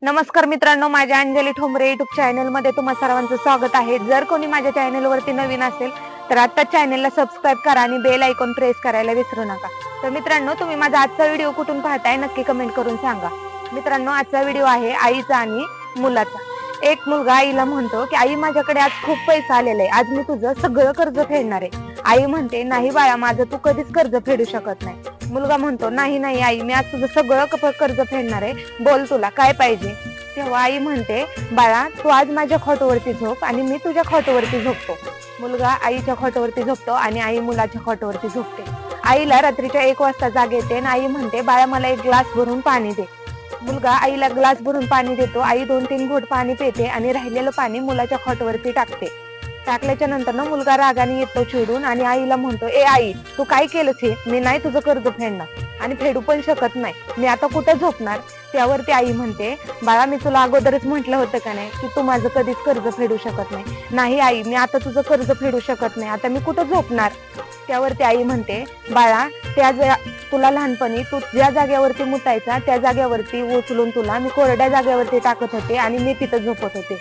नमस्कार मित्रांनो, माझ्या अंजली ठोंबरे युट्यूब चॅनल मध्ये तुम्हा सर्वांचं स्वागत आहे। जर कोणी माझ्या चॅनल वरती नवीन असेल तर आता चॅनलला सबस्क्राइब करा आणि बेल आयकॉन प्रेस करायला विसरू नका। तर मित्रांनो, तुम्ही माझा आजचा व्हिडिओ कुठून पाहताय नक्की कमेंट करून सांगा। मित्रांनो, आजचा व्हिडिओ आहे आईचा आणि मुलाचा। एक मुलगा आईला म्हणतो की आई, माझ्याकडे आज खूप पैसा आलेला आहे, आज मी तुझं सगळं कर्ज फेडणार आहे। आई म्हणते, नाही बाळा, माझं तू कधीच कर्ज फेडू शकत नाही। मुलगा म्हणतो, नाही नाही आई, मी आज तुझं सगळं कर्ज फेडणार आहे, बोल तुला काय पाहिजे। तेव्हा आई म्हणते, बाळा, तू आज माझ्या खोटवरती झोप आणि मी तुझ्या खोटवरती झोपतो। मुलगा आईच्या खोटवरती झोपतो आणि आई मुलाच्या खोटवरती झोपते। आईला रात्रीच्या 1 वाजता जाग येते आणि आई म्हणते, बाळा, मला 1 ग्लास भरून पाणी दे। मुलगा आईला ग्लास भरून पाणी देतो। आई 2-3 घोट पाणी पिते आणि राहिलेलं पाणी मुलाच्या खोटवरती टाकते। टाकल्याच्या नंतर ना मुलगा रागाने येतो चिडून आणि आईला म्हणतो, ए आई, तू काय केलंस हे? मी नाही तुझं कर्ज फेडणार आणि फेडू पण शकत नाही, मी आता कुठे झोपणार? त्यावरती आई म्हणते, बाळा, मी तुला अगोदरच म्हटलं होतं का नाही की तू माझं कधीच कर्ज फेडू शकत नाही। नाही आई, मी आता तुझं कर्ज फेडू शकत नाही, आता मी कुठं झोपणार? त्यावरती आई म्हणते, बाळा, तुला लहानपणी तू ज्या जागेवरती मुतायचा त्या जागेवरती उचलून तुला मी कोरड्या जागेवरती टाकत होते आणि मी तिथं झोपत होते।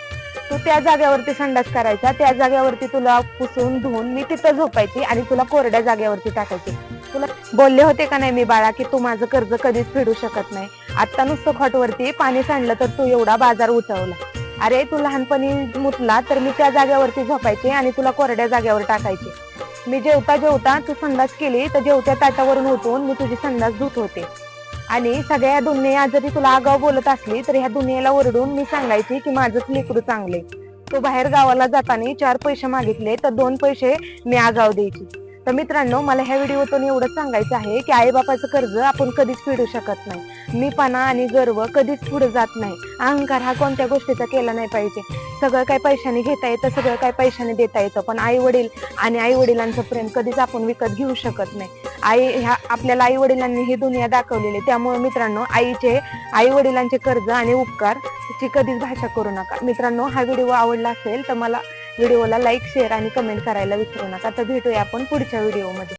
तू त्या जागेवरती संडास करायचा, त्या जागेवरती तुला पुसून धुवून मी तिथं झोपायची आणि तुला कोरड्या जागेवरती टाकायची। तुला बोलले होते का नाही मी बाळा की तू माझं कर्ज कधीच फेडू शकत नाही? आता नुसतं खोटवरती पाणी सांडलं तर तू एवढा बाजार उठवला। अरे, तू लहानपणी मुतला तर मी त्या जागेवरती झोपायचे आणि तुला कोरड्या जागेवर टाकायचे। मी जेवता जेवता तू संडास केली तर जेवत्या ताटावरून उठून मी तुझी संडास धुत होते। आणि सगळ्या दुनिया जरी तुला आगाव बोलत असली तर ह्या दुनियेला ओरडून मी सांगायची की माझंच लेकरू चांगले। तू बाहेर गावाला जाताना 4 पैसे मागितले तर 2 पैसे मी आगाव द्यायची। तर मित्रांनो, मला ह्या व्हिडिओतून एवढंच सांगायचं आहे की आई बापाचं कर्ज आपण कधीच फेडू शकत नाही। मीपणा आणि गर्व कधीच पुढे जात नाही। अहंकार हा कोणत्या गोष्टीचा केला नाही पाहिजे। सगळं काय पैशाने घेता येतं, सगळं काय पैशाने देता येतं, पण आई वडील आणि आई वडिलांचं प्रेम कधीच आपण विकत घेऊ शकत नाही। आपल्याला आई वडिलांनी ही दुनिया दाखवलेली, त्यामुळे मित्रांनो, आई वडिलांचे कर्ज आणि उपकार ची कधीच भाषा करू नका। मित्रांनो, हा व्हिडिओ आवडला असेल तर मला व्हिडिओला लाईक, शेअर आणि कमेंट करायला विसरू नका। तर भेटूया आपण पुढच्या व्हिडिओमध्ये।